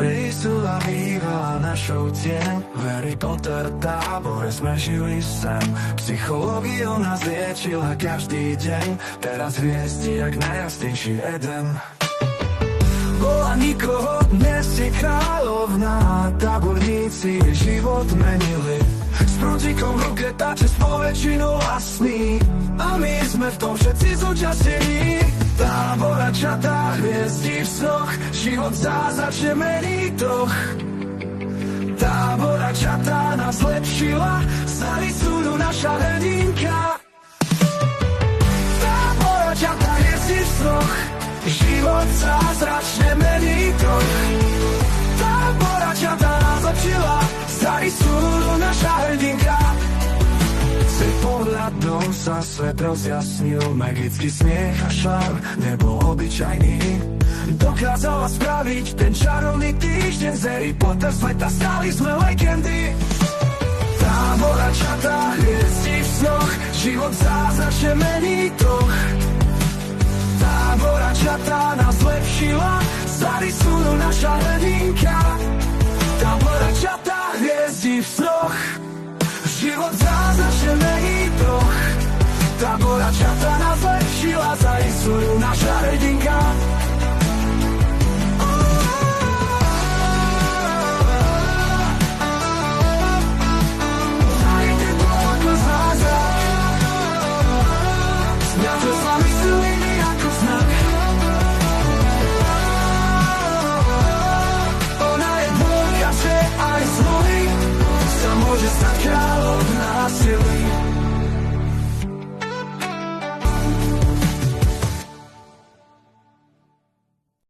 prísula bývala našou tieň. Harry Potter tábore sme žili sem. Psychológiou nás liečila každý deň. Teraz hviezdi jak najjasnejší Eden. Bola nikoho, dnes si kráľovná. Táborníci život menili. S prútikom v ruke táče po väčšinu vlastný. A my sme v tom všetci zúčastnení. Táboračatá, hviezdi v snoch, život zázračne mení toch. Táboračatá nás zlepšila, stali súdu naša hrdinka. Táboračatá, hviezdi v snoch, život zázračne mení toch. Táboračatá nás zlepšila, stali súdu naša hrdinka. Cez pohľadom sa svet rozjasnil, magický smiech a šarm nebol obyčajný. Dokázala spraviť ten čarovný týždeň z Harry Potter sveta, stali sme legendy. Táboračatá, hviezdi v snoch, život zázračne mení toch. Táboračatá nás zlepšila, stali